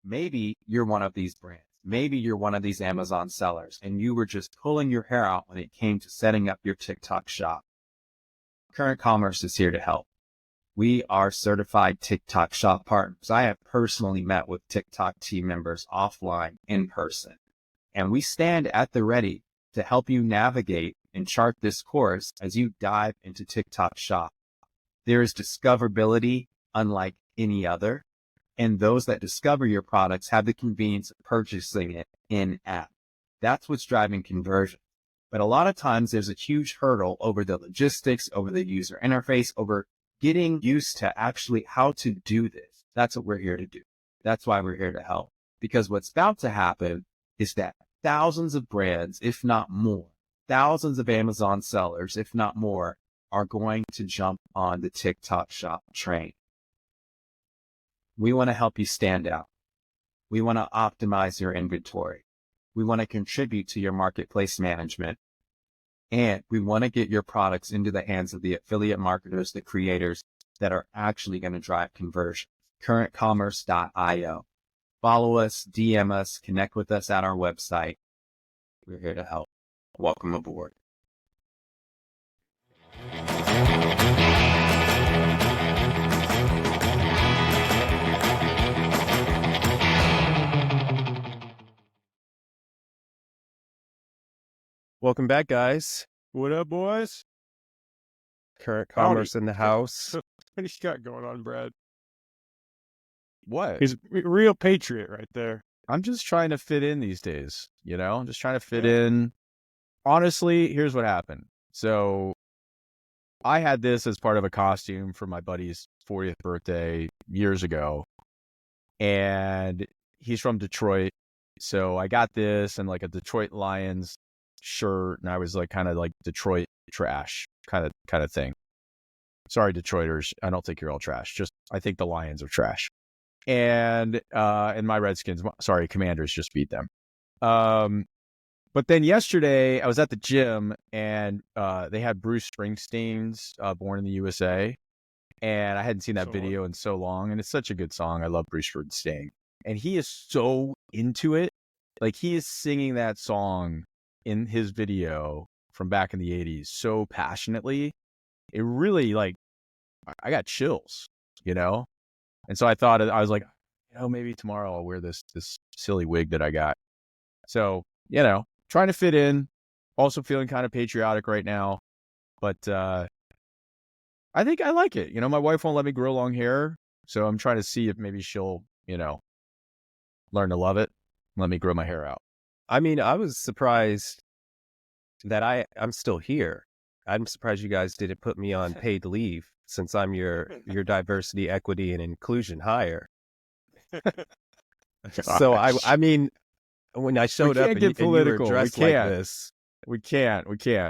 Maybe you're one of these brands. Maybe you're one of these Amazon sellers, and you were just pulling your hair out when it came to setting up your TikTok shop. Current Commerce is here to help. We are certified TikTok shop partners. I have personally met with TikTok team members offline, in person, and we stand at the ready to help you navigate and chart this course as you dive into TikTok shop. There is discoverability unlike any other, and those that discover your products have the convenience of purchasing it in-app. That's what's driving conversion. But a lot of times there's a huge hurdle over the logistics, over the user interface, over getting used to actually how to do this. That's what we're here to do. That's why we're here to help. Because what's about to happen is that thousands of brands, if not more, thousands of Amazon sellers, if not more, are going to jump on the TikTok shop train. We want to help you stand out. We want to optimize your inventory. We want to contribute to your marketplace management. And we want to get your products into the hands of the affiliate marketers, the creators that are actually going to drive conversion. Currentcommerce.io. Follow us, DM us, connect with us at our website. We're here to help. Welcome aboard. Welcome back, guys. What up, boys? Current Commerce in the house. What do you got going on, Brad? What? He's a real patriot right there. I'm just trying to fit in these days, you know? I'm just trying to fit in. Honestly, here's what happened. So I had this as part of a costume for my buddy's 40th birthday years ago. And he's from Detroit. So I got this and like a Detroit Lions shirt, and I was like kind of like Detroit trash kind of thing. Sorry, Detroiters, I don't think you're all trash. Just I think the Lions are trash, and my Redskins, sorry, Commanders just beat them. But then yesterday I was at the gym and they had Bruce Springsteen's "Born in the USA," and I hadn't seen that video in so long, and it's such a good song. I love Bruce Springsteen, and he is so into it. Like he is singing that song in his video from back in the 80s so passionately. It really, like, I got chills, you know? And so I thought, I was like, you know, maybe tomorrow I'll wear this silly wig that I got. So, you know, trying to fit in, also feeling kind of patriotic right now. But I think I like it. You know, my wife won't let me grow long hair, so I'm trying to see if maybe she'll, you know, learn to love it, let me grow my hair out. I mean, I was surprised that I'm still here. I'm surprised you guys didn't put me on paid leave since I'm your diversity, equity, and inclusion hire. So I mean, when I showed up and you were dressed like this, we can't.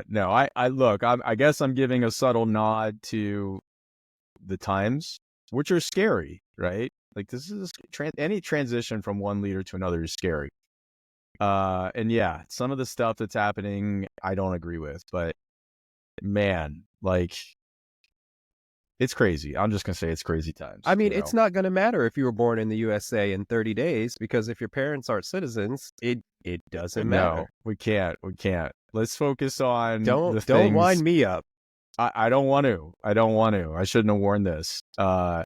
No, I look. I guess I'm giving a subtle nod to the times, which are scary, right? Like this is any transition from one leader to another is scary. And yeah, some of the stuff that's happening, I don't agree with, but man, like it's crazy. I'm just going to say it's crazy times. I mean, it's not going to matter if you were born in the USA in 30 days, because if your parents aren't citizens, it doesn't matter. No, we can't. Let's focus on don't wind me up. I don't want to. I shouldn't have worn this. I'm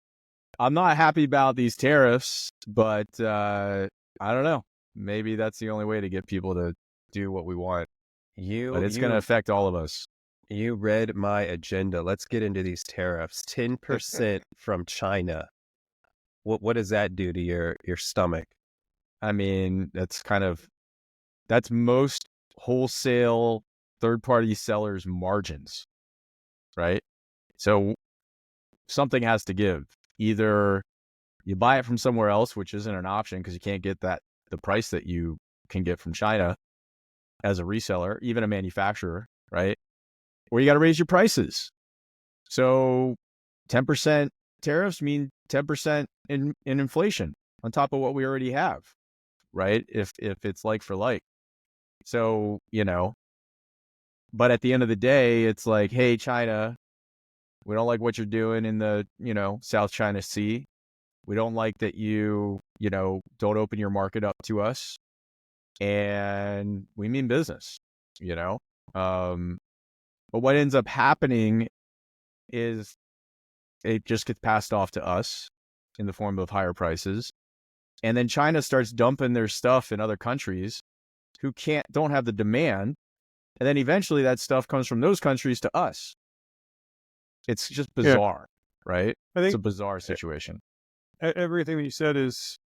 not happy about these tariffs, but I don't know. Maybe that's the only way to get people to do what we want. But it's going to affect all of us. You read my agenda. Let's get into these tariffs. 10% from China. What does that do to your stomach? I mean, that's most wholesale third-party sellers' margins, right? So something has to give. Either you buy it from somewhere else, which isn't an option because you can't get the price that you can get from China as a reseller, even a manufacturer, right? Or you got to raise your prices. So 10% tariffs mean 10% in inflation on top of what we already have, right? If it's like for like. So, you know, but at the end of the day, it's like, hey, China, we don't like what you're doing in the, you know, South China Sea. We don't like that you don't open your market up to us. And we mean business, But what ends up happening is it just gets passed off to us in the form of higher prices. And then China starts dumping their stuff in other countries who don't have the demand. And then eventually that stuff comes from those countries to us. It's just bizarre, right? I think it's a bizarre situation. everything that you said is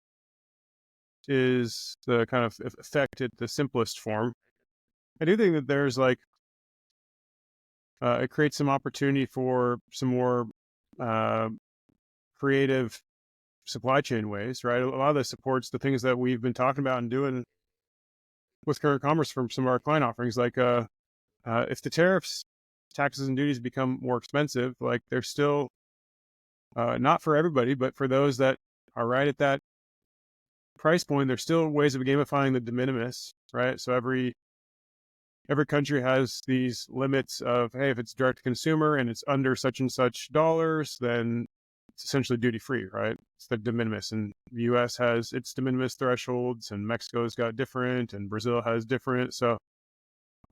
the kind of affected the simplest form. I do think that there's it creates some opportunity for some more creative supply chain ways, right? A lot of this supports the things that we've been talking about and doing with current commerce from some of our client offerings. Like if the tariffs, taxes, and duties become more expensive, like they're still not for everybody, but for those that are right at that price point, there's still ways of gamifying the de minimis, right? So every country has these limits of, hey, if it's direct to consumer and it's under such and such dollars, then it's essentially duty free, right? It's the de minimis. And the US has its de minimis thresholds, and Mexico's got different, and Brazil has different. So,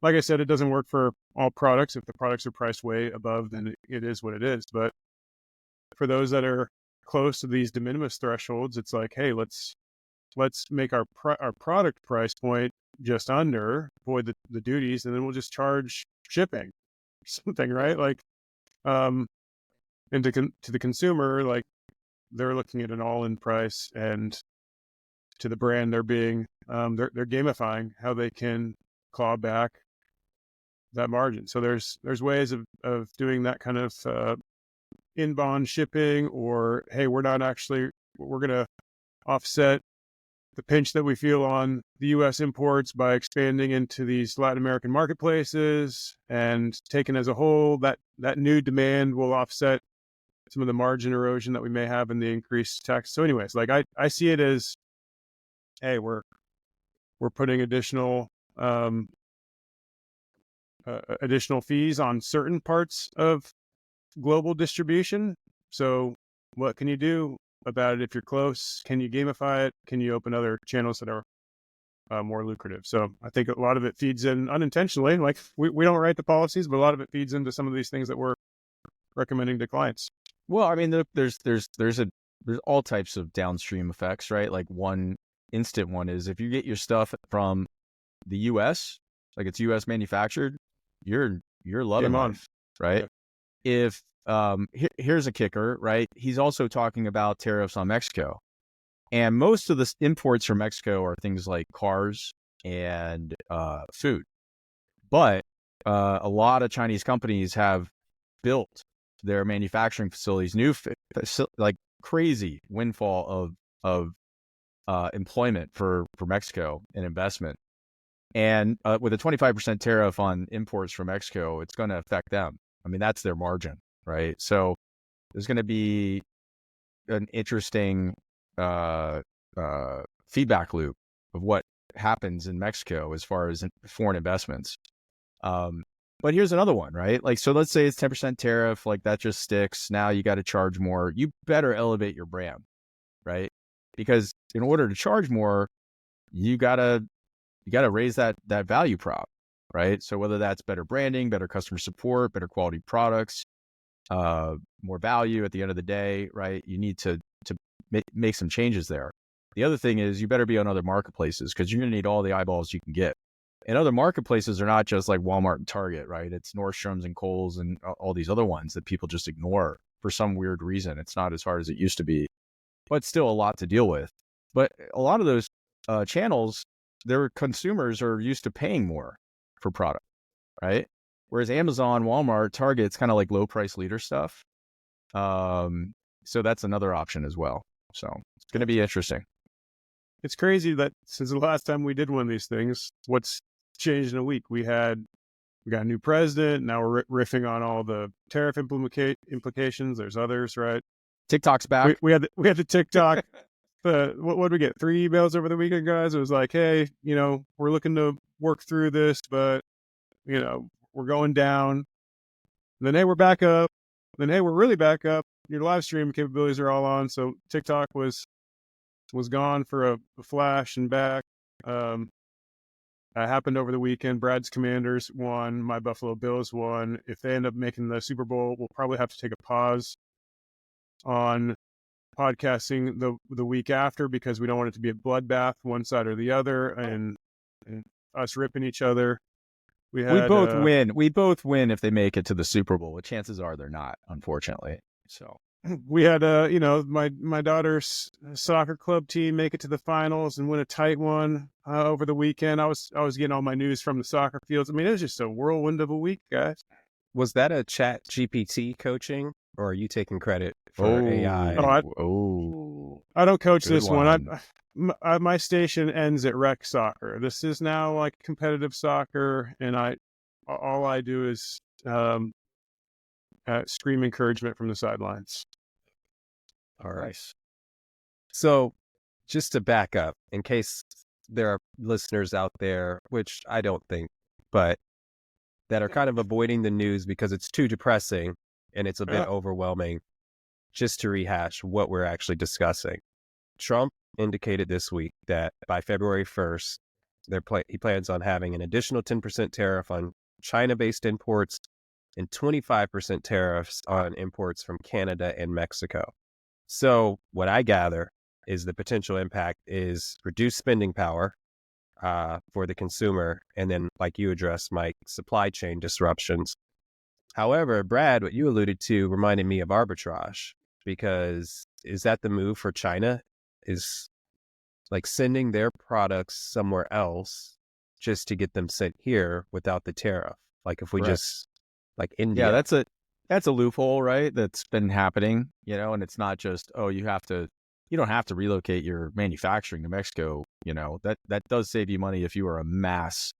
like I said, it doesn't work for all products. If the products are priced way above, then it is what it is. But for those that are close to these de minimis thresholds, it's like, hey, let's make our product price point just under, avoid the duties, and then we'll just charge shipping or something, right? Like, and to the consumer, like they're looking at an all-in price, and to the brand, they're being they're gamifying how they can claw back that margin. So there's ways of doing that kind of in-bond shipping, or hey, we're gonna offset the pinch that we feel on the U.S. imports by expanding into these Latin American marketplaces, and taken as a whole, that new demand will offset some of the margin erosion that we may have in the increased tax. So anyways, like I see it as, hey, we're putting additional fees on certain parts of global distribution. So what can you do about it if you're close? Can you gamify it? Can you open other channels that are more lucrative? So I think a lot of it feeds in unintentionally. Like we don't write the policies, but a lot of it feeds into some of these things that we're recommending to clients. Well, I mean, there's all types of downstream effects, right? Like one instant one is if you get your stuff from the U.S., like it's U.S. manufactured, you're loving life, right? Yeah. If here's a kicker, right? He's also talking about tariffs on Mexico, and most of the imports from Mexico are things like cars and food, but a lot of Chinese companies have built their manufacturing facilities, like crazy windfall of employment for Mexico and investment. And with a 25% tariff on imports from Mexico, it's going to affect them. I mean, that's their margin, right? So there's going to be an interesting feedback loop of what happens in Mexico as far as foreign investments. But here's another one, right? Like, so let's say it's 10% tariff, like that just sticks. Now you got to charge more. You better elevate your brand, right? Because in order to charge more, you gotta raise that value prop, right? So whether that's better branding, better customer support, better quality products, more value at the end of the day, right? You need to make some changes there. The other thing is you better be on other marketplaces because you're going to need all the eyeballs you can get. And other marketplaces are not just like Walmart and Target, right? It's Nordstrom's and Kohl's and all these other ones that people just ignore for some weird reason. It's not as hard as it used to be, but still a lot to deal with. But a lot of those channels, their consumers are used to paying more for product, right? Whereas Amazon, Walmart, Target, it's kind of like low price leader stuff. So that's another option as well. So it's going to be interesting. It's crazy that since the last time we did one of these things, what's changed in a week? We got a new president. Now we're riffing on all the tariff implications. There's others, right? TikTok's back. We had the TikTok. What did we get? 3 emails over the weekend, guys. It was like, hey, we're looking to work through this, but we're going down. And then hey, we're back up. Then hey, we're really back up. your live stream capabilities are all on. So TikTok was gone for a flash and back. That happened over the weekend. Brad's Commanders won. My Buffalo Bills won. If they end up making the Super Bowl, we'll probably have to take a pause on podcasting the week after, because we don't want it to be a bloodbath, one side or the other, and us ripping each other. We both win. We both win if they make it to the Super Bowl. But chances are they're not, unfortunately. So we had my daughter's soccer club team make it to the finals and win a tight one over the weekend. I was getting all my news from the soccer fields. I mean, it was just a whirlwind of a week, guys. Was that a Chat GPT coaching, or are you taking credit for AI? I don't coach Good this one. My station ends at rec soccer. This is now like competitive soccer, and all I do is scream encouragement from the sidelines. All right. So just to back up, in case there are listeners out there, which I don't think, but that are kind of avoiding the news because it's too depressing and it's a bit overwhelming, just to rehash what we're actually discussing. Trump indicated this week that by February 1st, he plans on having an additional 10% tariff on China-based imports and 25% tariffs on imports from Canada and Mexico. So what I gather is the potential impact is reduced spending power for the consumer, and then, like you addressed, Mike, supply chain disruptions. However, Brad, what you alluded to reminded me of arbitrage, because is that the move for China? Is like sending their products somewhere else just to get them sent here without the tariff? Like if we just, like India. Yeah, that's a loophole, right? That's been happening, and it's not just, you don't have to relocate your manufacturing to Mexico. That does save you money if you are a mass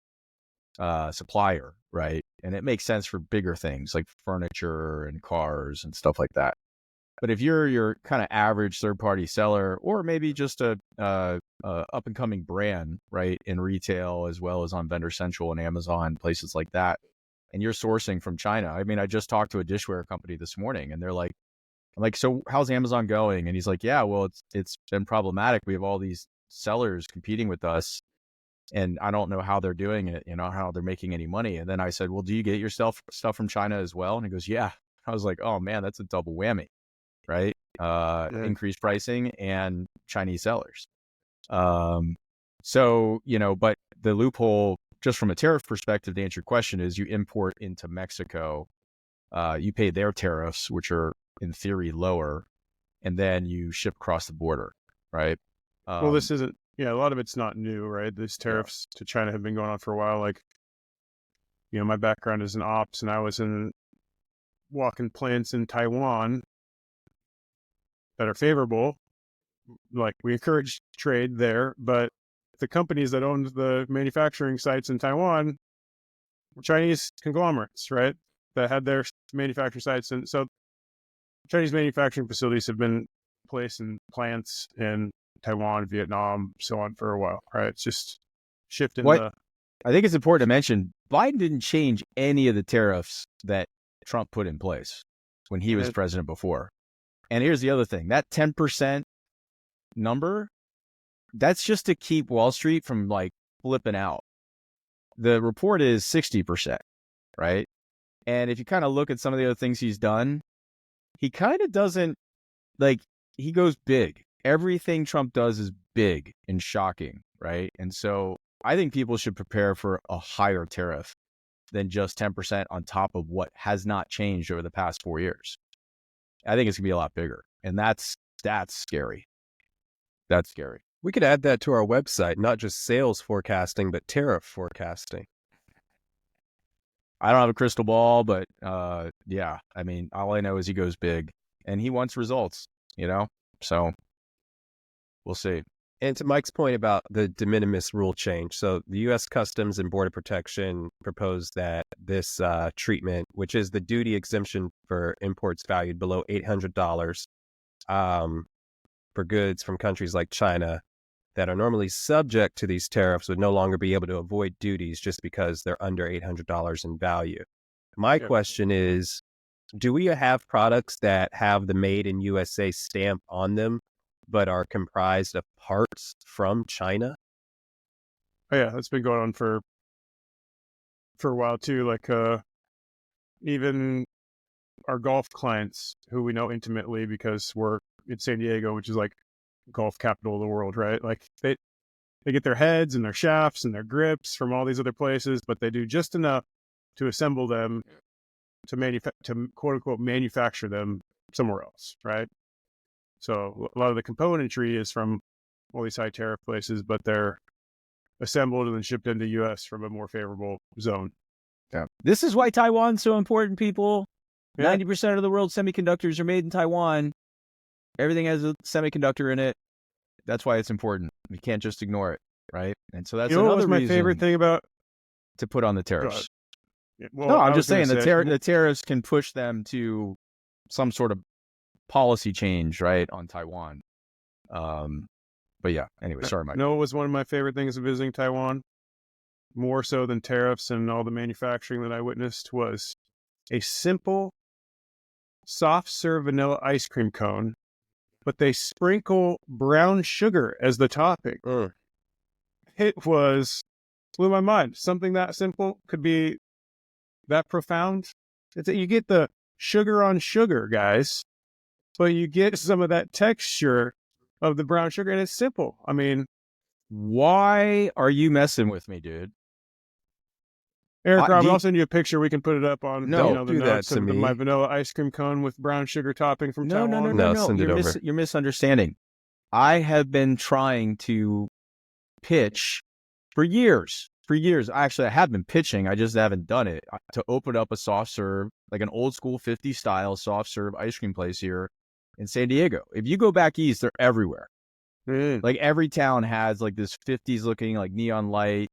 supplier, right? And it makes sense for bigger things like furniture and cars and stuff like that. But if you're your kind of average third-party seller, or maybe just a up-and-coming brand, right, in retail as well as on Vendor Central and Amazon, places like that, and you're sourcing from China. I mean, I just talked to a dishware company this morning, and they're like, I'm like, so how's Amazon going? And he's like, yeah, well, it's been problematic. We have all these sellers competing with us, and I don't know how they're doing it, how they're making any money. And then I said, well, do you get your stuff from China as well? And he goes, yeah. I was like, oh man, that's a double whammy, right? Increased pricing and Chinese sellers. So, but the loophole, just from a tariff perspective, to answer your question, is you import into Mexico, you pay their tariffs, which are in theory lower, and then you ship across the border, right? Well, this isn't, a lot of it's not new, right? These tariffs to China have been going on for a while. Like, my background is in ops, and I was in walking plants in Taiwan that are favorable. Like, we encourage trade there, but the companies that owned the manufacturing sites in Taiwan were Chinese conglomerates, right? That had their manufacturing sites. And so Chinese manufacturing facilities have been placed in plants in Taiwan, Vietnam, so on for a while, right? It's just shifting. I think it's important to mention, Biden didn't change any of the tariffs that Trump put in place when he was president before. And here's the other thing, that 10% number, that's just to keep Wall Street from like flipping out. The report is 60%, right? And if you kind of look at some of the other things he's done, he kind of doesn't, like, he goes big. Everything Trump does is big and shocking, right? And so I think people should prepare for a higher tariff than just 10% on top of what has not changed over the past 4 years. I think it's gonna be a lot bigger, and that's scary. That's scary. We could add that to our website, not just sales forecasting, but tariff forecasting. I don't have a crystal ball, but yeah, I mean, all I know is he goes big, and he wants results, so we'll see. And to Mike's point about the de minimis rule change, so the U.S. Customs and Border Protection proposed that this treatment, which is the duty exemption for imports valued below $800 for goods from countries like China that are normally subject to these tariffs, would no longer be able to avoid duties just because they're under $800 in value. My question is, Do we have products that have the Made in USA stamp on them, but are comprised of parts from China? Oh yeah, that's been going on for a while too. Like even our golf clients who we know intimately because we're in San Diego, which is like golf capital of the world, right? Like they get their heads and their shafts and their grips from all these other places, but they do just enough to assemble them to quote unquote manufacture them somewhere else, right? So a lot of the componentry is from all these high tariff places, but they're assembled and then shipped into U.S. from a more favorable zone. Yeah. This is why Taiwan's so important, people. Yeah. 90% of the world's semiconductors are made in Taiwan. Everything has a semiconductor in it. That's why it's important. We can't just ignore it, right? And so that's You know what another was my reason favorite thing about to put on the tariffs. Yeah, well, No, I I'm was just saying gonna the tariffs can push them to some sort of policy change, right, on Taiwan. But yeah, anyway, sorry, Mike. No, it was one of my favorite things of visiting Taiwan, more so than tariffs and all the manufacturing that I witnessed, was a simple soft serve vanilla ice cream cone, but they sprinkle brown sugar as the topping. It blew my mind. Something that simple could be that profound. It's that you get the sugar on sugar, guys, but you get some of that texture of the brown sugar, and it's simple. I mean, Why are you messing with me, dude? Eric, Rob, do you- I'll send you a picture. We can put it up on No, the do that notes to of me. my vanilla ice cream cone with brown sugar topping from No, Taiwan. No, send it over. You're misunderstanding. I have been trying to pitch for years. Actually, I have been pitching. I just haven't done it. To open up a soft serve, like an old school 50 style soft serve ice cream place here in San Diego. If you go back east, they're everywhere. Like every town has like this 50s looking like neon light,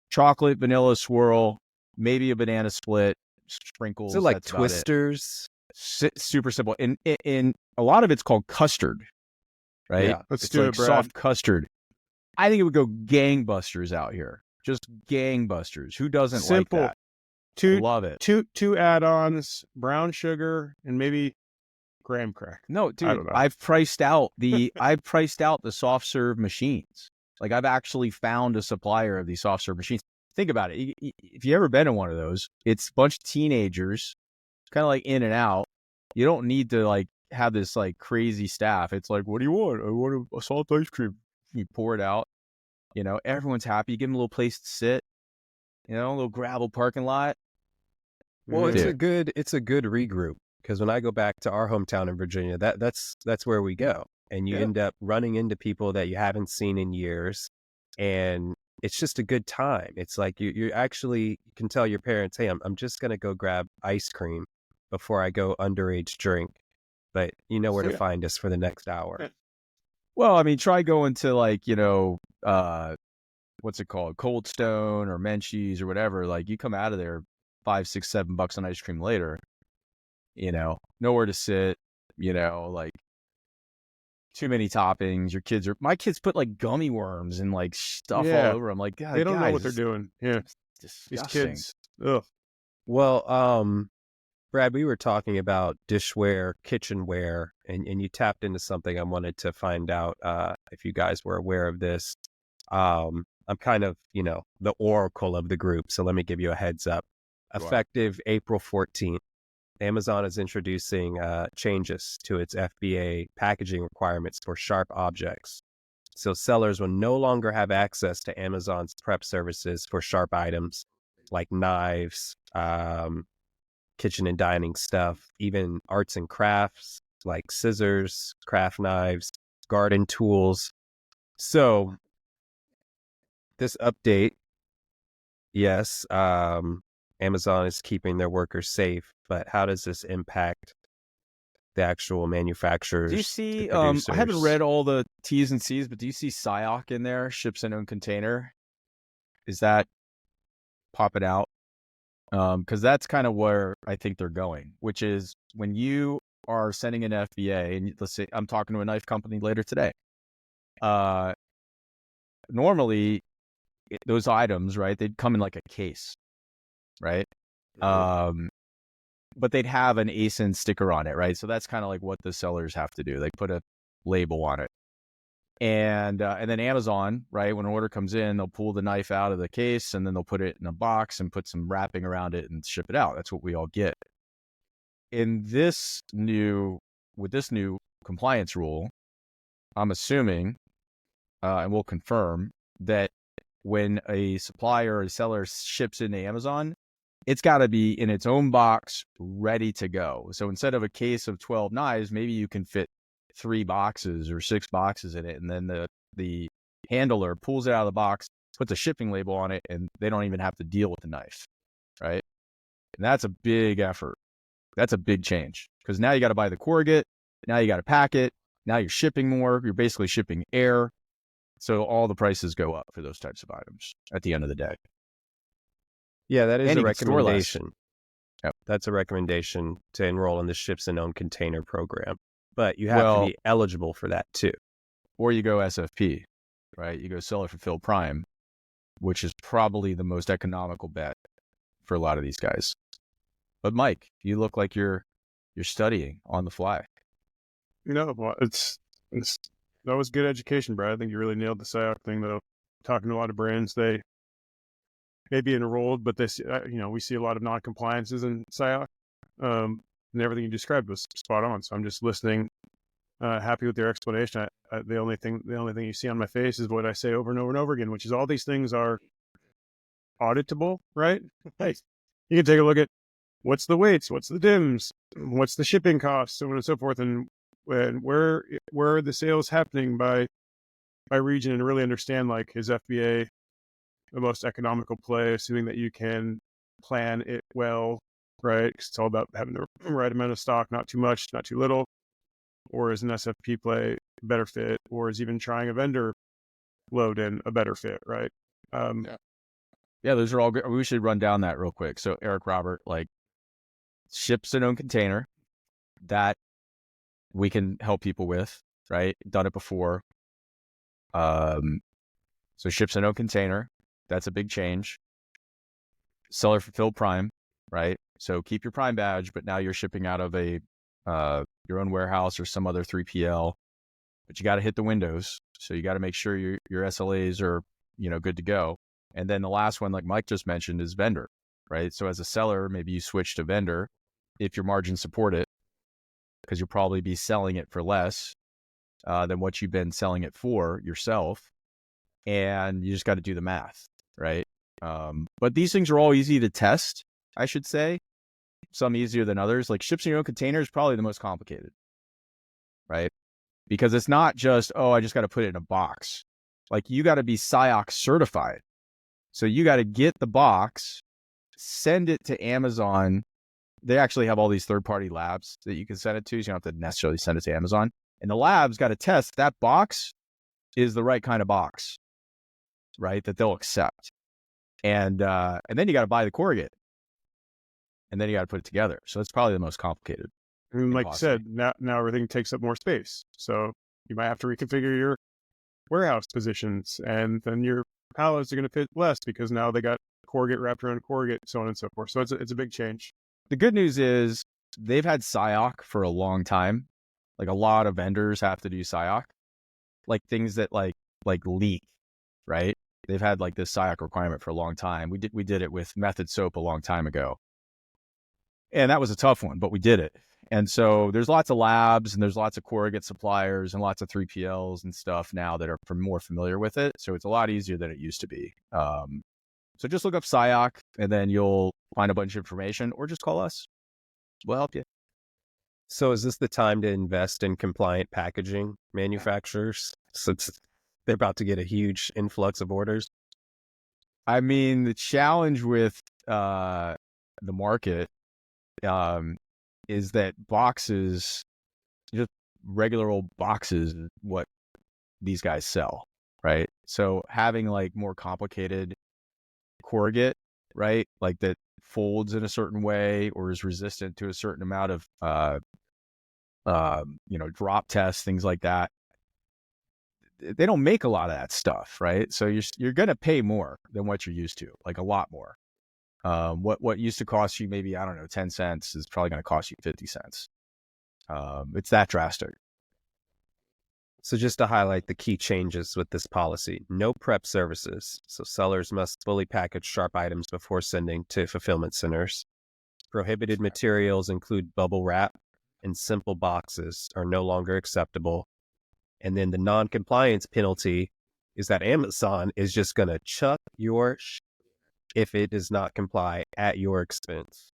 chocolate vanilla swirl, maybe a banana split, sprinkles. Is it like that's about it. Twisters? Super simple. In a lot of it's called custard, right? Yeah. Let's It's do like it, Brad. soft custard. I think it would go gangbusters out here. Just gangbusters. Who doesn't Simple. like that? Two Love it. two add-ons, brown sugar and maybe graham crack. No, I dude, don't know. I've priced out the soft serve machines. Like I've actually found a supplier of these soft serve machines. Think about it. If you ever been in one of those, it's a bunch of teenagers, kind of like in and out. You don't need to like have this like crazy staff. It's like, what do you want? I want a salt ice cream. You pour it out. Everyone's happy. You give them a little place to sit. A little gravel parking lot. Well, Dude. it's a good regroup, because when I go back to our hometown in Virginia, that's where we go, and you end up running into people that you haven't seen in years, and it's just a good time. It's like you actually can tell your parents, hey, I'm just gonna go grab ice cream before I go underage drink, but you know where to find us for the next hour. Yeah. Well, I mean, try going to like, what's it called? Cold Stone or Menchie's or whatever. Like you come out of there $5, $6, $7 on ice cream later, nowhere to sit, like too many toppings. My kids put like gummy worms and like stuff all over them. Like, God, they don't know what guys, they're doing. Yeah. disgusting. These kids. Ugh. Well, Brad, we were talking about dishware, kitchenware, and you tapped into something I wanted to find out if you guys were aware of this. I'm kind of, the oracle of the group, so let me give you a heads up. Effective April 14th, Amazon is introducing changes to its FBA packaging requirements for sharp objects. So sellers will no longer have access to Amazon's prep services for sharp items like knives, kitchen and dining stuff, even arts and crafts like scissors, craft knives, garden tools. So this update, yes, Amazon is keeping their workers safe, but how does this impact the actual manufacturers? Do you see, the I haven't producers? read all the T's and C's, but do you see SIOC in there, ships in own container? Is that popping out? Because that's kind of where I think they're going, which is when you are sending an FBA, and let's say I'm talking to a knife company later today. Normally, those items, right, they'd come in like a case, right? but they'd have an ASIN sticker on it, right? So that's kind of like what the sellers have to do. They put a label on it. And then Amazon, right, when an order comes in, they'll pull the knife out of the case and then they'll put it in a box and put some wrapping around it and ship it out. That's what we all get. With this new compliance rule, I'm assuming, and we'll confirm, that when a supplier or a seller ships into Amazon, it's got to be in its own box, ready to go. So instead of a case of 12 knives, maybe you can fit 3 boxes or 6 boxes in it. And then the handler pulls it out of the box, puts a shipping label on it, and they don't even have to deal with the knife, right? And that's a big effort. That's a big change because now you got to buy the corrugate. Now you got to pack it. Now you're shipping more. You're basically shipping air. So all the prices go up for those types of items at the end of the day. Yeah, that is And a you can store less. recommendation. Yep. That's a recommendation to enroll in the ships and own container program. But you have to be eligible for that too. Or you go SFP, right? You go seller fulfilled prime, which is probably the most economical bet for a lot of these guys. But Mike, you look like you're studying on the fly. Well, that was good education, Brad. I think you really nailed the SIOC thing. Though, talking to a lot of brands, they may be enrolled, but this, we see a lot of non-compliances in SIOC, and everything you described was spot on. So I'm just listening, happy with your explanation. The only thing you see on my face is what I say over and over and over again, which is all these things are auditable, right? Hey, you can take a look at what's the weights, what's the DIMS, what's the shipping costs, so on and so forth, and where are the sales happening by region, and really understand, like, is FBA the most economical play, assuming that you can plan it well, right? 'Cause it's all about having the right amount of stock, not too much, not too little. Or is an SFP play a better fit, or is even trying a vendor load in a better fit, right? Yeah, those are all good. We should run down that real quick. So Eric Robert, like, ships an own container that we can help people with, right? Done it before. So ships an own container. That's a big change. Seller fulfilled prime, right? So keep your prime badge, but now you're shipping out of your own warehouse or some other 3PL, but you got to hit the windows. So you got to make sure your SLAs are, good to go. And then the last one, like Mike just mentioned, is vendor, right? So as a seller, maybe you switch to vendor if your margins support it, because you'll probably be selling it for less than what you've been selling it for yourself. And you just got to do the math, right? But these things are all easy to test, I should say. Some easier than others. Like ships in your own container is probably the most complicated, right? Because it's not just, I just got to put it in a box. Like, you got to be SIOC certified. So you got to get the box, send it to Amazon. They actually have all these third-party labs that you can send it to. So you don't have to necessarily send it to Amazon. And the lab's got to test that box is the right kind of box, right? That they'll accept. And then you got to buy the corrugate. And then you got to put it together. So it's probably the most complicated. And like you said, now everything takes up more space. So you might have to reconfigure your warehouse positions, and then your pallets are going to fit less because now they got corrugate wrapped around corrugate, so on and so forth. So it's a big change. The good news is they've had SIOC for a long time. Like, a lot of vendors have to do SIOC, like things that like leak, right? They've had like this SIOC requirement for a long time. We did it with Method Soap a long time ago. And that was a tough one, but we did it. And so there's lots of labs and there's lots of corrugate suppliers and lots of 3PLs and stuff now that are more familiar with it. So it's a lot easier than it used to be. So just look up SIOC and then you'll find a bunch of information, or just call us. We'll help you. So is this the time to invest in compliant packaging manufacturers, since they're about to get a huge influx of orders? I mean, the challenge with the market is that boxes, just regular old boxes, is what these guys sell, right? So having like more complicated corrugate, right, like that folds in a certain way or is resistant to a certain amount of drop tests, things like that, they don't make a lot of that stuff, right? So you're going to pay more than what you're used to, like a lot more. What used to cost you maybe, I don't know, 10 cents is probably going to cost you 50 cents. It's that drastic. So just to highlight the key changes with this policy, no prep services. So sellers must fully package sharp items before sending to fulfillment centers. Prohibited materials include bubble wrap and simple boxes are no longer acceptable. And then the non-compliance penalty is that Amazon is just going to chuck your if it does not comply at your expense.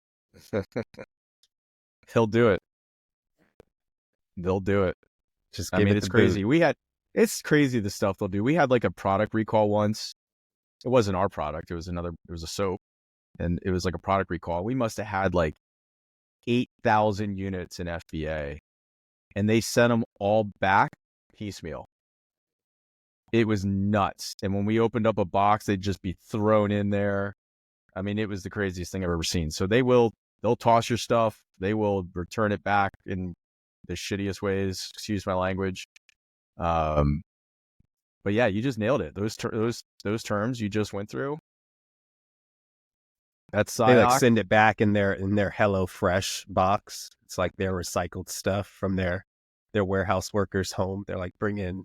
He'll do it. They'll do it. Just I give mean, it it's the crazy. boot. It's crazy the stuff they'll do. We had like a product recall once. It wasn't our product. It was a soap, and it was like a product recall. We must have had like 8,000 units in FBA, and they sent them all back piecemeal. It was nuts. And when we opened up a box, they'd just be thrown in there. I mean, it was the craziest thing I've ever seen. So they'll toss your stuff. They will return it back in the shittiest ways. Excuse my language. But yeah, you just nailed it. Those terms you just went through. That's They like PSYOC. send it back in their HelloFresh box. It's like their recycled stuff from their warehouse workers' home. They're like, bring in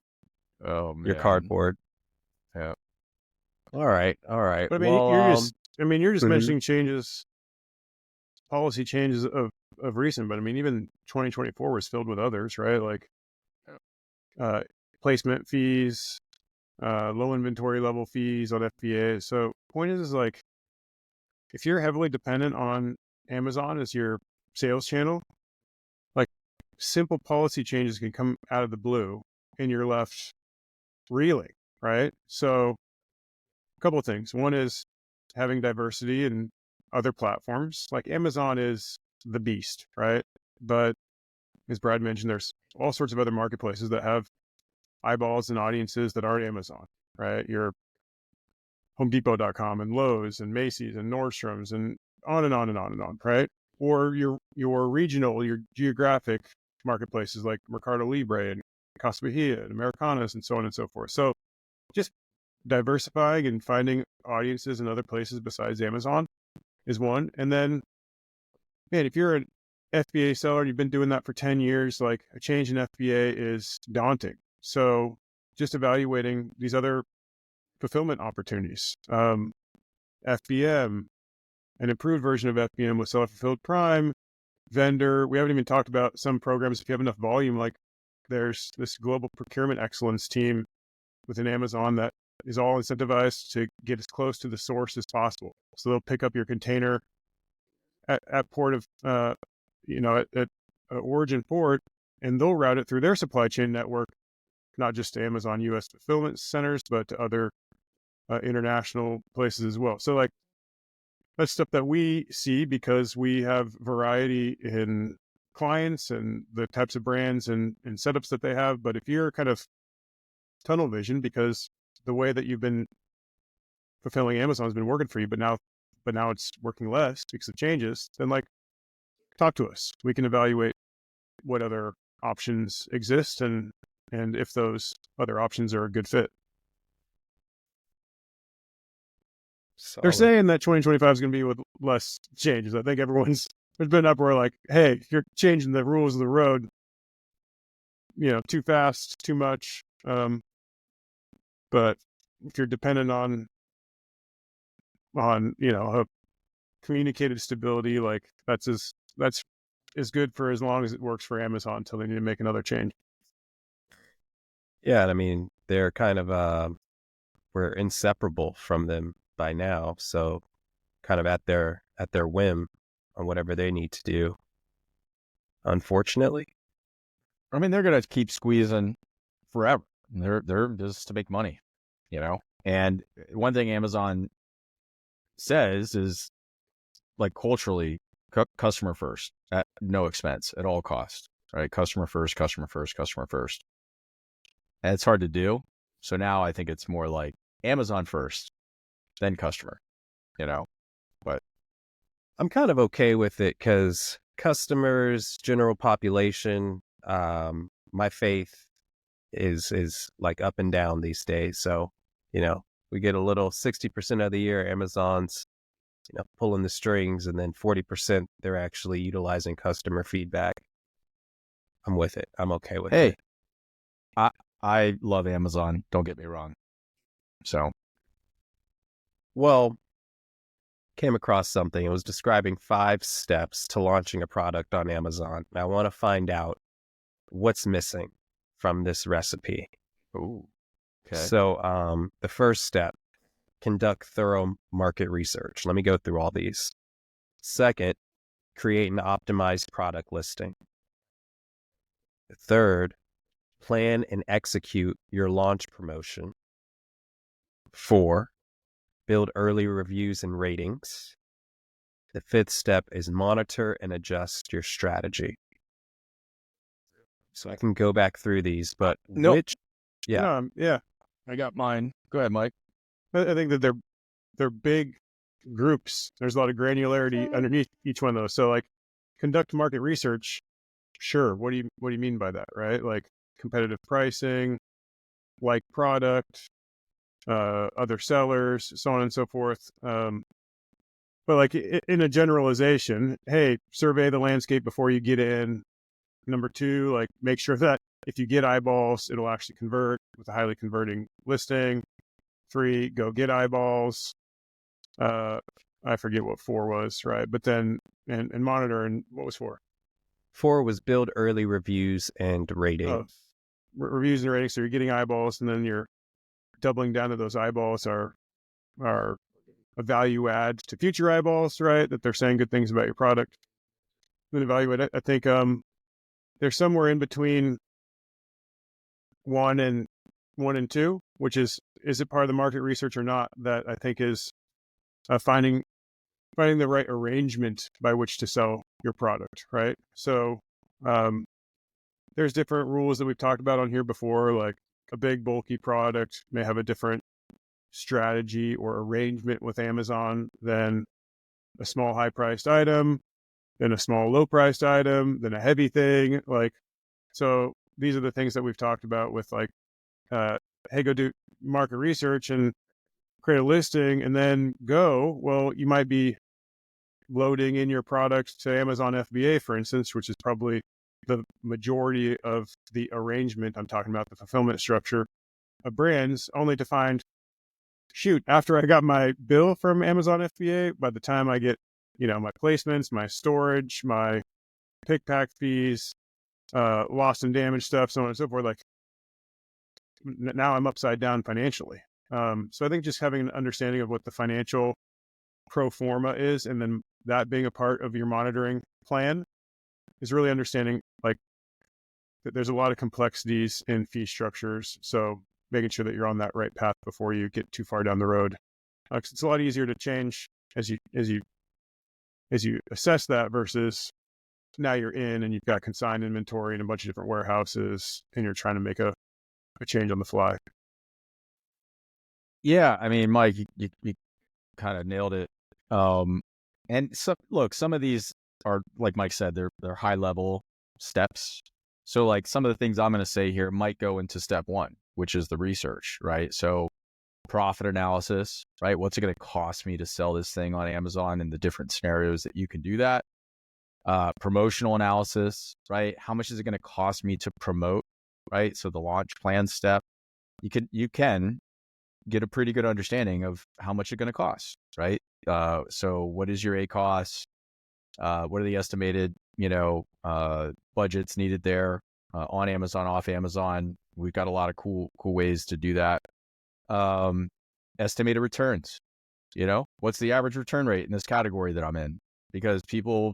Oh man. your cardboard. Yeah. All right. But I mean, Well, you're just mhm. mentioning policy changes of recent, but I mean, even 2024 was filled with others, right? Like placement fees, low inventory level fees on FBA. So point is like, if you're heavily dependent on Amazon as your sales channel, like simple policy changes can come out of the blue and you're left reeling, right? So a couple of things. One is having diversity in other platforms. Like Amazon is the beast, right? But as Brad mentioned, there's all sorts of other marketplaces that have eyeballs and audiences that aren't Amazon, right? Your HomeDepot.com and Lowe's and Macy's and Nordstrom's and on and on and on and on, right? Or your regional, your geographic marketplaces like Mercado Libre and Casa Bahia and Americanas and so on and so forth. So just diversifying and finding audiences in other places besides Amazon is one. And then, man, if you're an FBA seller and you've been doing that for 10 years, like a change in FBA is daunting. So just evaluating these other fulfillment opportunities. FBM, an improved version of FBM with self-fulfilled prime, vendor. We haven't even talked about some programs. If you have enough volume, like there's this global procurement excellence team within Amazon that is all incentivized to get as close to the source as possible. So they'll pick up your container at port of, at origin port, and they'll route it through their supply chain network, not just to Amazon US fulfillment centers, but to other international places as well. So like that's stuff that we see because we have variety in clients and the types of brands and setups that they have. But if you're kind of tunnel vision because the way that you've been fulfilling Amazon has been working for you, but now it's working less because of changes, then like talk to us. We can evaluate what other options exist and if those other options are a good fit. They're saying that 2025 is going to be with less changes. I think there's been uproar like, hey, you're changing the rules of the road, too fast, too much. But if you're dependent on a communicated stability, like that's as good for as long as it works for Amazon until they need to make another change. Yeah, I mean, they're kind of we're inseparable from them by now, so kind of at their whim on whatever they need to do. Unfortunately, I mean, they're gonna keep squeezing forever. They're just to make money, And one thing Amazon says is like culturally, customer first at no expense at all costs, right? Customer first, customer first, customer first. And it's hard to do. So now I think it's more like Amazon first, then customer, but I'm kind of okay with it because customers, general population, my faith is like up and down these days. So, we get a little 60% of the year Amazon's pulling the strings, and then 40% they're actually utilizing customer feedback. I'm with it. I'm okay with it. Hey, I love Amazon. Don't get me wrong. So, Well, came across something. It was describing 5 steps to launching a product on Amazon. I want to find out what's missing from this recipe. ooh, okay. So, the first step, conduct thorough market research. Let me go through all these. Second, create an optimized product listing. Third, plan and execute your launch promotion. 4, build early reviews and ratings. The 5th step is monitor and adjust your strategy. So I can go back through these, but Nope. which, yeah, Yeah, I got mine. Go ahead, Mike. I think that they're big groups. There's a lot of granularity underneath each one of those. So like conduct market research. Sure. What do you mean by that? Right? Like competitive pricing, like product, other sellers, so on and so forth. But like in a generalization, hey, survey the landscape before you get in. Number 2, like make sure that if you get eyeballs, it'll actually convert with a highly converting listing. 3, go get eyeballs. I forget what 4 was, right? But then and monitor. And what was 4? 4 was build early reviews and ratings. Oh, reviews and ratings. So you're getting eyeballs, and then you're doubling down to those eyeballs are a value add to future eyeballs, right? That they're saying good things about your product. Then evaluate it. I think there's somewhere in between 1 and 2, which is it part of the market research or not? That I think is finding the right arrangement by which to sell your product, right? So there's different rules that we've talked about on here before, like a big bulky product may have a different strategy or arrangement with Amazon than a small high-priced item, than a small low-priced item, than a heavy thing. Like, so these are the things that we've talked about with like, hey, go do market research and create a listing and then go. Well, you might be loading in your product to Amazon FBA, for instance, which is probably the majority of the arrangement. I'm talking about the fulfillment structure of brands, only to find, shoot, after I got my bill from Amazon FBA, by the time I get, my placements, my storage, my pick pack fees, lost and damaged stuff, so on and so forth, like now I'm upside down financially. So I think just having an understanding of what the financial pro forma is, and then that being a part of your monitoring plan, is really understanding like that there's a lot of complexities in fee structures. So making sure that you're on that right path before you get too far down the road. It's a lot easier to change as you assess that versus now you're in and you've got consigned inventory in a bunch of different warehouses and you're trying to make a change on the fly. Yeah, I mean, Mike, you kind of nailed it. And some of these are, like Mike said, they're high level steps. So like some of the things I'm going to say here might go into step 1, which is the research, right? So profit analysis, right? What's it going to cost me to sell this thing on Amazon, and the different scenarios that you can do that. Promotional analysis, right? How much is it going to cost me to promote, right? So the launch plan step, you can get a pretty good understanding of how much it's going to cost, right? So what is your ACoS? What are the estimated, budgets needed there on Amazon, off Amazon? We've got a lot of cool ways to do that. Estimated returns, what's the average return rate in this category that I'm in? Because people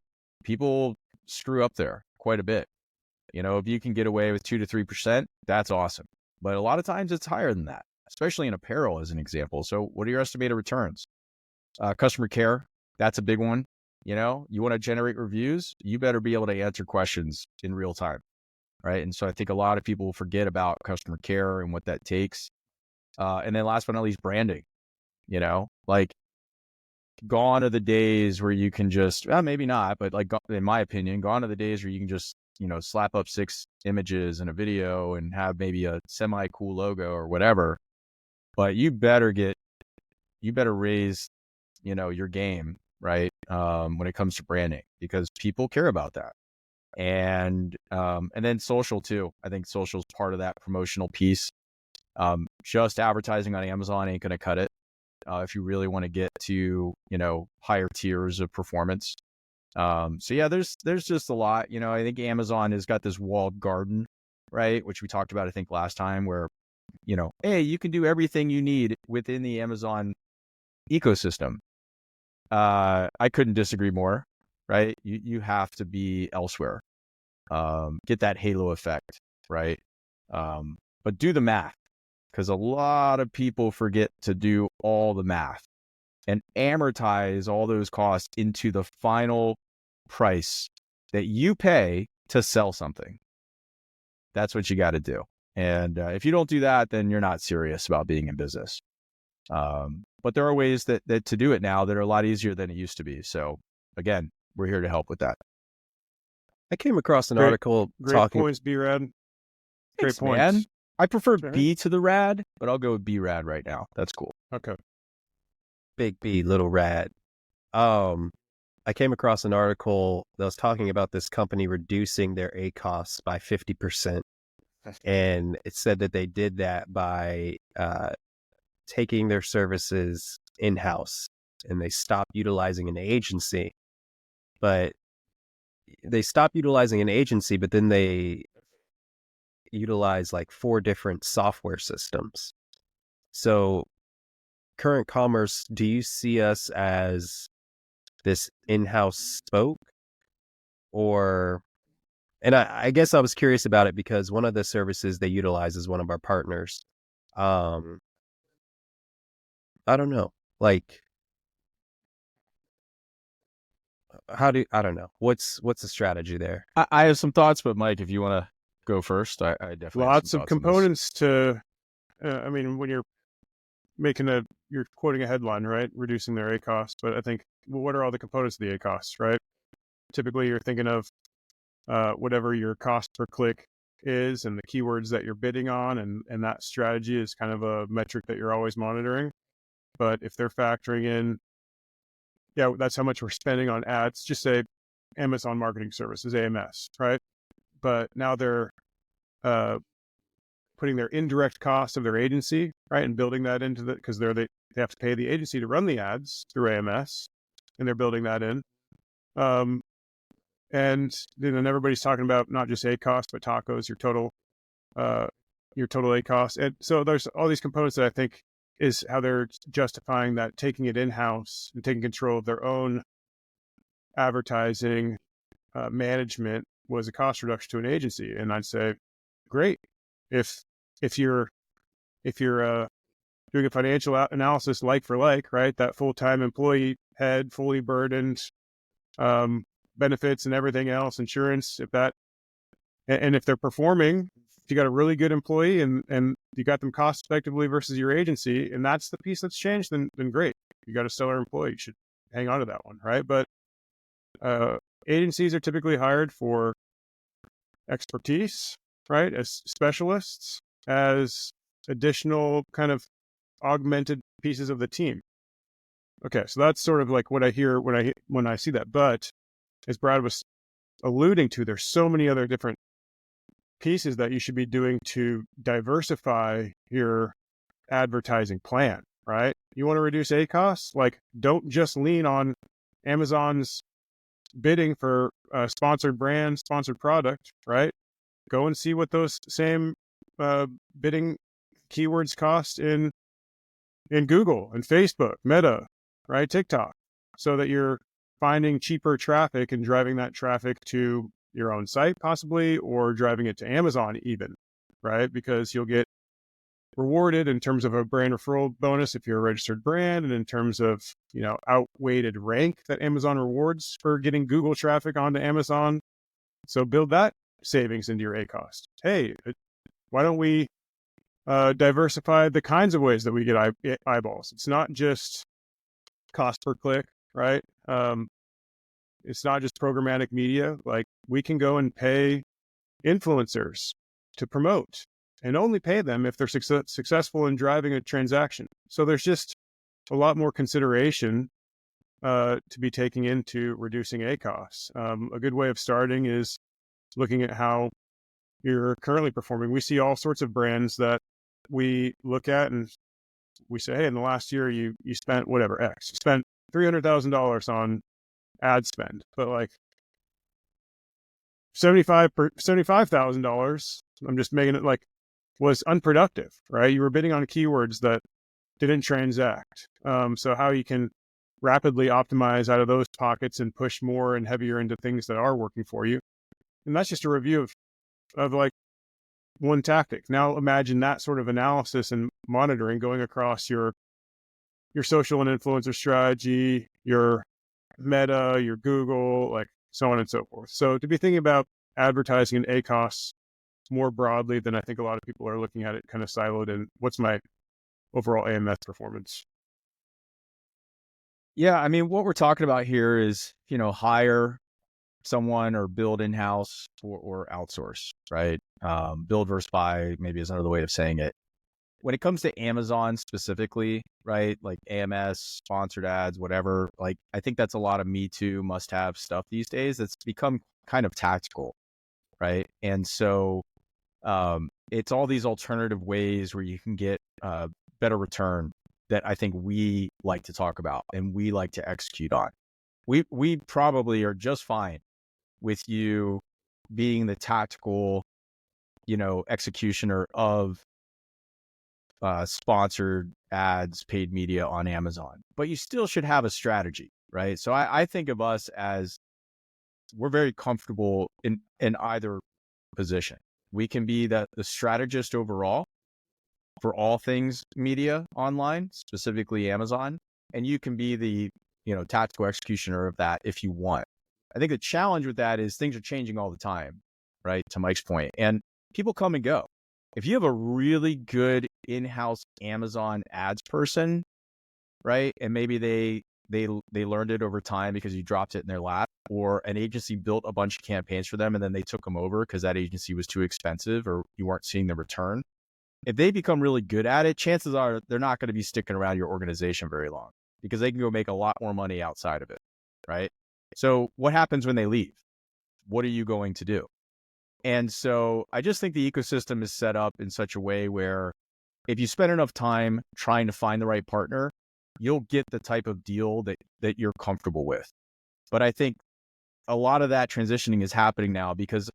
screw up there quite a bit. If you can get away with 2 to 3%, that's awesome. But a lot of times it's higher than that, especially in apparel as an example. So what are your estimated returns? Customer care, that's a big one. You want to generate reviews, you better be able to answer questions in real time, right? And so I think a lot of people forget about customer care and what that takes. And then last but not least, branding. Like gone are the days where you can just, maybe not, but like in my opinion, gone are the days where you can just, slap up 6 images and a video and have maybe a semi-cool logo or whatever. But you better raise your game, right? When it comes to branding, because people care about that. And then social too. I think social is part of that promotional piece. Just advertising on Amazon ain't going to cut it. If you really want to get to, higher tiers of performance. So yeah, there's just a lot, I think Amazon has got this walled garden, right? Which we talked about, I think last time, where, hey, you can do everything you need within the Amazon ecosystem. I couldn't disagree more, right? You have to be elsewhere. Get that halo effect, right? But do the math, because a lot of people forget to do all the math and amortize all those costs into the final price that you pay to sell something. That's what you got to do. And if you don't do that, then you're not serious about being in business. But there are ways that to do it now that are a lot easier than it used to be. So again, we're here to help with that. I came across an Great- article Great talking. points, B-Rad. Great Thanks, points. man. I prefer Sure. B to the rad, but I'll go with B rad right now. That's cool. Okay. Big B, little rad. I came across an article that was talking about this company reducing their ACOS by 50%. And it said that they did that by taking their services in-house, and they stopped utilizing an agency. But they stopped utilizing an agency, but then they utilize like 4 different software systems. So Current Commerce, do you see us as this in-house spoke? Or, and I guess I was curious about it because one of the services they utilize is one of our partners. I don't know. Like, I don't know. What's the strategy there? I have some thoughts, but Mike, if you want to go first, I definitely have Lots some of thoughts on this. components to, I mean, when you're you're quoting a headline, right? Reducing their ACOS. But I think, well, what are all the components of the ACOS, right? Typically, you're thinking of whatever your cost per click is and the keywords that you're bidding on. And that strategy is kind of a metric that you're always monitoring. But if they're factoring in, yeah, that's how much we're spending on ads, just say Amazon Marketing Services, AMS, right? But now they're putting their indirect cost of their agency, right, and building that into because they have to pay the agency to run the ads through AMS, and they're building that in. And then everybody's talking about not just ACOS, but tacos, your total ACOS. And so there's all these components that I think is how they're justifying that taking it in-house and taking control of their own advertising management was a cost reduction to an agency. And I'd say, great. If you're doing a financial analysis like for like, right, that full-time employee head, fully burdened, benefits and everything else, insurance, and if they're performing, if you got a really good employee and you got them cost effectively versus your agency, and that's the piece that's changed, then great. You got a stellar employee, you should hang on to that one, right? But agencies are typically hired for expertise, right, as specialists, as additional kind of augmented pieces of the team. Okay, so that's sort of like what I hear when I see that. But as Brad was alluding to, there's so many other different pieces that you should be doing to diversify your advertising plan, right? You want to reduce ACOS? Like, don't just lean on Amazon's bidding for a sponsored brand, sponsored product, right? Go and see what those same bidding keywords cost in Google and Facebook, Meta, right? TikTok, so that you're finding cheaper traffic and driving that traffic to your own site possibly, or driving it to Amazon even, right? Because you'll get rewarded in terms of a brand referral bonus if you're a registered brand, and in terms of, outweighted rank that Amazon rewards for getting Google traffic onto Amazon. So build that savings into your ACOS. Hey, why don't we diversify the kinds of ways that we get eyeballs? It's not just cost per click, right? It's not just programmatic media. Like, we can go and pay influencers to promote, and only pay them if they're successful in driving a transaction. So there's just a lot more consideration to be taking into reducing ACOS. A good way of starting is looking at how you're currently performing. We see all sorts of brands that we look at and we say, hey, in the last year, you spent whatever X. You spent $300,000 on ad spend, but like $75,000, I'm just making it like, was unproductive, right? You were bidding on keywords that didn't transact. So how you can rapidly optimize out of those pockets and push more and heavier into things that are working for you. And that's just a review of like one tactic. Now imagine that sort of analysis and monitoring going across your social and influencer strategy, your Meta, your Google, like so on and so forth. So to be thinking about advertising and ACOS more broadly than I think a lot of people are looking at it kind of siloed in what's my overall AMS performance. Yeah, I mean, what we're talking about here is, hire someone or build in-house or outsource, right? Build versus buy maybe is another way of saying it. When it comes to Amazon specifically, right? Like AMS, sponsored ads, whatever, like I think that's a lot of Me Too must-have stuff these days. It's become kind of tactical, right? And so it's all these alternative ways where you can get better return that I think we like to talk about and we like to execute on. We probably are just fine with you being the tactical, executioner of sponsored ads, paid media on Amazon, but you still should have a strategy, right? So I think of us as we're very comfortable in either position. We can be the strategist overall for all things media online, specifically Amazon, and you can be the tactical executioner of that if you want. I think the challenge with that is things are changing all the time, right? To Mike's point, and people come and go. If you have a really good in-house Amazon ads person, right, and maybe they learned it over time because you dropped it in their lap, or an agency built a bunch of campaigns for them and then they took them over because that agency was too expensive or you weren't seeing the return. If they become really good at it, chances are they're not going to be sticking around your organization very long because they can go make a lot more money outside of it, right? So what happens when they leave? What are you going to do? And so I just think the ecosystem is set up in such a way where if you spend enough time trying to find the right partner, you'll get the type of deal that you're comfortable with. But I think a lot of that transitioning is happening now because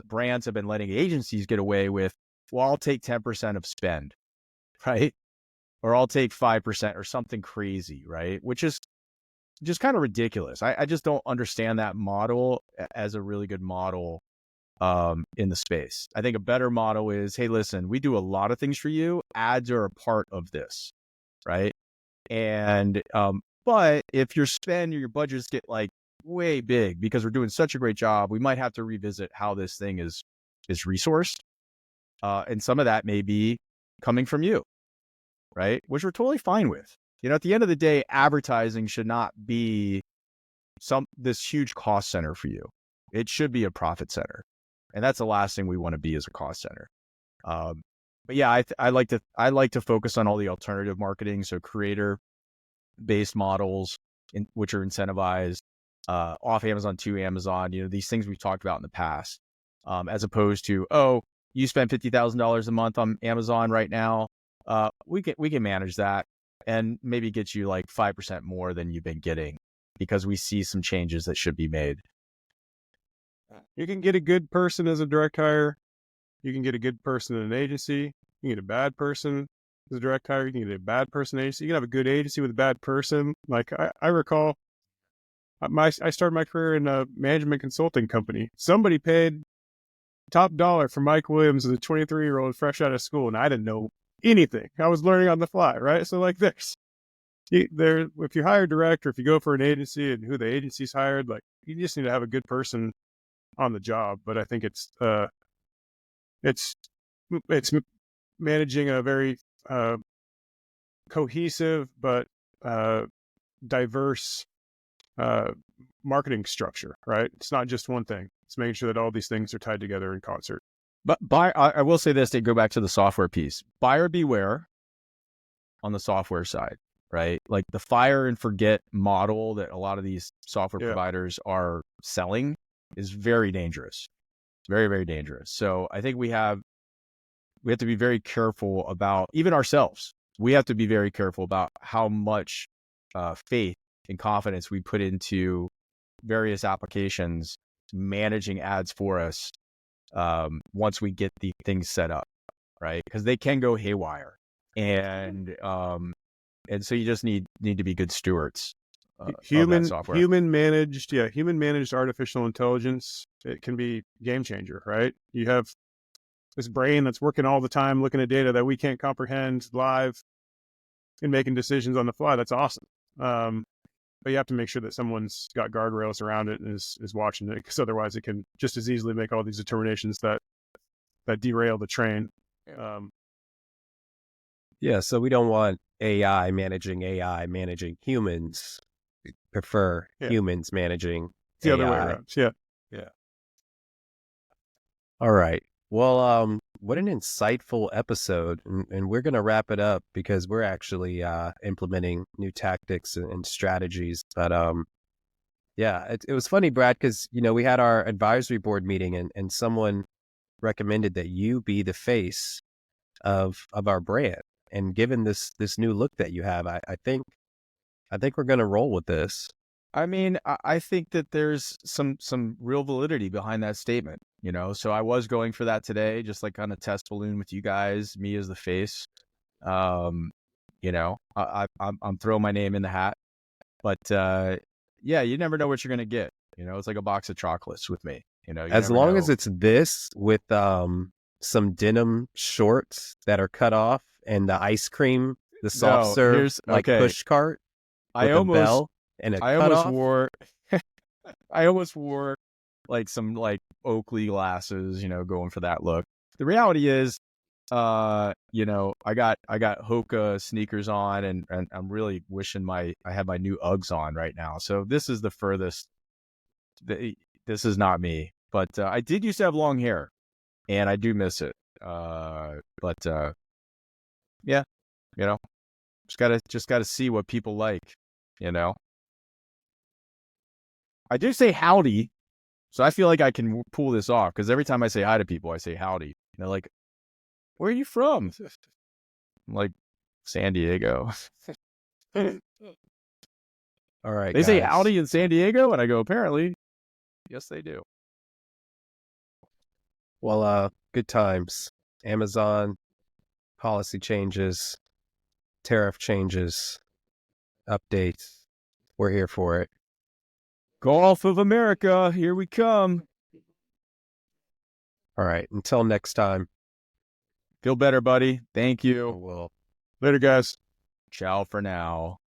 brands have been letting agencies get away with, well, I'll take 10% of spend, right? Or I'll take 5% or something crazy, right? Which is just kind of ridiculous. I just don't understand that model as a really good model in the space. I think a better model is, hey, listen, we do a lot of things for you. Ads are a part of this, right? And but if your spend or your budgets get like way big because we're doing such a great job, we might have to revisit how this thing is resourced. And some of that may be coming from you, right? Which we're totally fine with. At the end of the day, advertising should not be this huge cost center for you. It should be a profit center. And that's the last thing we want to be as a cost center. But yeah, I like to focus on all the alternative marketing. So creator-based models, which are incentivized off Amazon to Amazon. These things we've talked about in the past, as opposed to, oh, you spend $50,000 a month on Amazon right now. We can manage that and maybe get you like 5% more than you've been getting because we see some changes that should be made. You can get a good person as a direct hire. You can get a good person in an agency. You can get a bad person as a direct hire. You can get a bad person agency. You can have a good agency with a bad person. Like I recall, I started my career in a management consulting company. Somebody paid top dollar for Mike Williams as a 23-year-old fresh out of school, and I didn't know anything. I was learning on the fly, right? So like this, if you hire direct or if you go for an agency and who the agency's hired, like you just need to have a good person on the job. But I think it's managing a very cohesive but diverse marketing structure, right? It's not just one thing. It's making sure that all these things are tied together in concert. But I will say this to go back to the software piece. Buyer beware on the software side. right? Like the fire and forget model that a lot of these software Yeah. providers are selling is very dangerous. Very, very dangerous. So I think we have to be very careful about, even ourselves, we have to be very careful about how much faith and confidence we put into various applications managing ads for us once we get the things set up, right? Because they can go haywire. And so you just need to be good stewards of that software. Human managed artificial intelligence. It can be game changer, right? You have this brain that's working all the time, looking at data that we can't comprehend live and making decisions on the fly. That's awesome. But you have to make sure that someone's got guardrails around it and is watching it, because otherwise it can just as easily make all these determinations that derail the train. Yeah, so we don't want AI managing humans. We prefer humans managing It's the AI. other way around. Yeah. All right. Well, what an insightful episode. And we're going to wrap it up because we're actually implementing new tactics and strategies. But yeah, it was funny, Brad, because, we had our advisory board meeting and someone recommended that you be the face of our brand. And given this new look that you have, I think we're going to roll with this. I mean, I think that there's some real validity behind that statement, So I was going for that today, just like on a test balloon with you guys, me as the face. I'm throwing my name in the hat, but yeah, you never know what you're gonna get. It's like a box of chocolates with me. As long as it's this with some denim shorts that are cut off and the ice cream, the soft serve push cart with a bell and a cutoff. I almost wore like some Oakley glasses, going for that look. The reality is, I got Hoka sneakers on, and I'm really wishing I had my new Uggs on right now. So this is the furthest. This is not me, but I did used to have long hair, and I do miss it. But yeah, just gotta see what people like, I do say howdy, so I feel like I can pull this off, because every time I say hi to people, I say howdy. And they're like, "Where are you from?" I'm like, San Diego. All right, they say howdy in San Diego, and I go, apparently, yes, they do. Well, good times. Amazon policy changes, tariff changes, updates. We're here for it. Gulf of America, here we come. All right. Until next time. Feel better, buddy. Thank you. Well, later, guys. Ciao for now.